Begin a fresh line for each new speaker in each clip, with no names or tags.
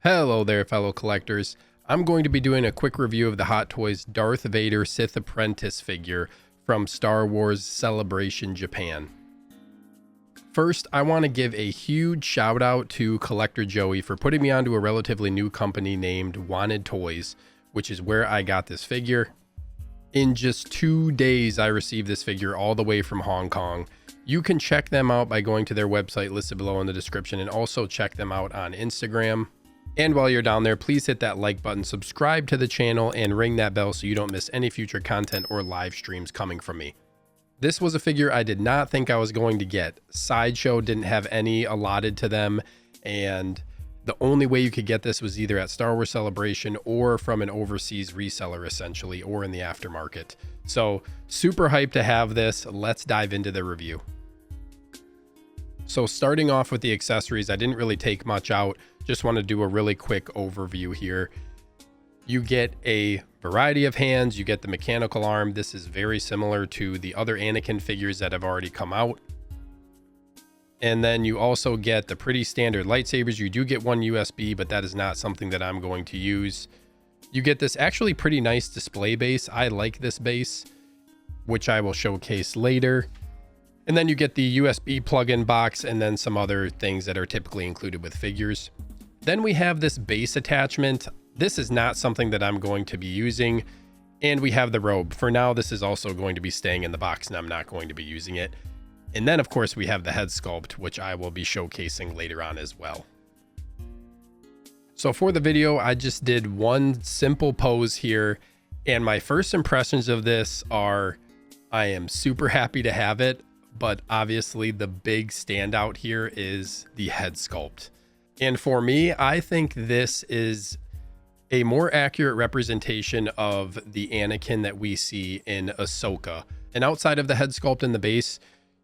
Hello there, fellow collectors. I'm going to be doing a quick review of the Hot Toys Darth Vader Sith Apprentice figure from Star Wars Celebration Japan. First, I want to give a huge shout out to Collector Joey for putting me onto a relatively new company named Wanted Toys, which is where I got this figure. In just 2 days, I received this figure all the way from Hong Kong. You can check them out by going to their website listed below in the description, and also check them out on Instagram. And while you're down there, please hit that like button, subscribe to the channel, and ring that bell so you don't miss any future content or live streams coming from me. This was a figure I did not think I was going to get. Sideshow didn't have any allotted to them, and the only way you could get this was either at Star Wars Celebration or from an overseas reseller, essentially, or in the aftermarket. So super hyped to have this. Let's dive into the review. So starting off with the accessories, I didn't really take much out. Just want to do a really quick overview here. You get a variety of hands. You get the mechanical arm. This is very similar to the other Anakin figures that have already come out. And then you also get the pretty standard lightsabers. You do get one USB, but that is not something that I'm going to use. You get this actually pretty nice display base. I like this base, which I will showcase later. And then you get the USB plug-in box and then some other things that are typically included with figures. Then we have this base attachment. This is not something that I'm going to be using. And we have the robe. For now, this is also going to be staying in the box and I'm not going to be using it. And then of course we have the head sculpt, which I will be showcasing later on as well. So for the video, I just did one simple pose here. And my first impressions of this are, I am super happy to have it. But obviously the big standout here is the head sculpt. And for me, I think this is a more accurate representation of the Anakin that we see in Ahsoka. And outside of the head sculpt and the base,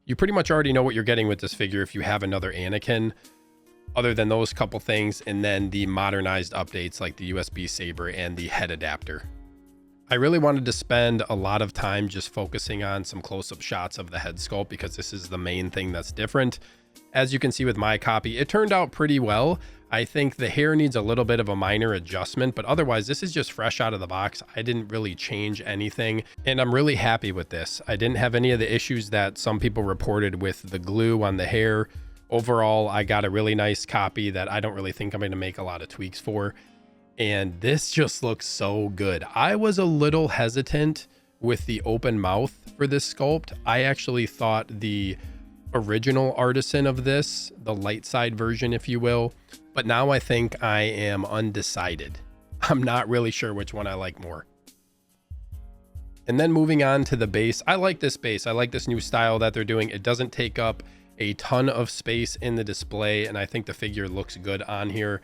you pretty much already know what you're getting with this figure if you have another Anakin, other than those couple things, and then the modernized updates like the USB saber and the head adapter. I really wanted to spend a lot of time just focusing on some close-up shots of the head sculpt because this is the main thing that's different. As you can see with my copy, it turned out pretty well. I think the hair needs a little bit of a minor adjustment, but otherwise this is just fresh out of the box. I didn't really change anything, and I'm really happy with this. I didn't have any of the issues that some people reported with the glue on the hair. Overall, I got a really nice copy that I don't really think I'm going to make a lot of tweaks for. And this just looks so good. I was a little hesitant with the open mouth for this sculpt. I actually thought the original Artisan of this, the light side version, if you will, but now I think I am undecided. I'm not really sure which one I like more. And then moving on to the base, I like this base. I like this new style that they're doing. It doesn't take up a ton of space in the display, and I think the figure looks good on here.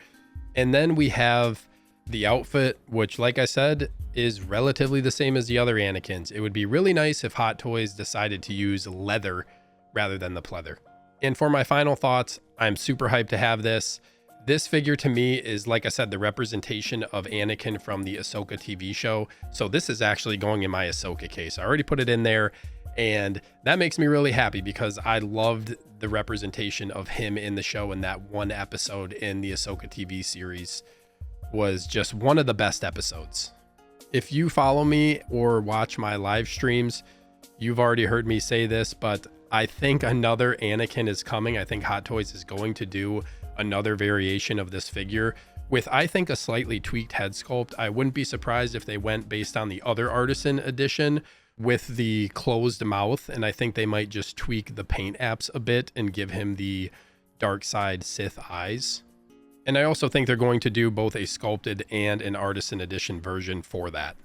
And then we have the outfit, which, like I said, is relatively the same as the other Anakins. It would be really nice if Hot Toys decided to use leather rather than the pleather. And for my final thoughts, I'm super hyped to have this. This figure to me is, like I said, the representation of Anakin from the Ahsoka TV show. So this is actually going in my Ahsoka case. I already put it in there, and that makes me really happy because I loved the representation of him in the show, and that one episode in the Ahsoka TV series was just one of the best episodes. If you follow me or watch my live streams, you've already heard me say this, but I think another Anakin is coming. I think Hot Toys is going to do another variation of this figure with, I think, a slightly tweaked head sculpt. I wouldn't be surprised if they went based on the other Artisan edition with the closed mouth, and I think they might just tweak the paint apps a bit and give him the dark side Sith eyes. And I also think they're going to do both a sculpted and an Artisan edition version for that.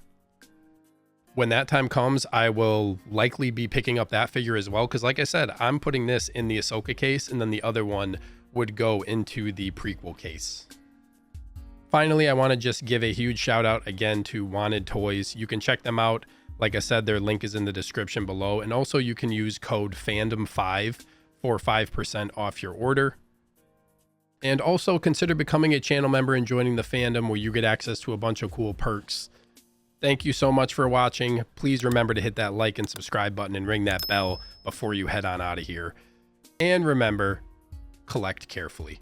When that time comes, I will likely be picking up that figure as well, because like I said, I'm putting this in the Ahsoka case, and then the other one would go into the prequel case. Finally, I want to just give a huge shout out again to Wanted Toys. You can check them out. Like I said, their link is in the description below, and also you can use code FANDOM5 for 5% off your order. And also consider becoming a channel member and joining the fandom, where you get access to a bunch of cool perks. Thank you so much for watching. Please remember to hit that like and subscribe button and ring that bell before you head on out of here. And remember, collect carefully.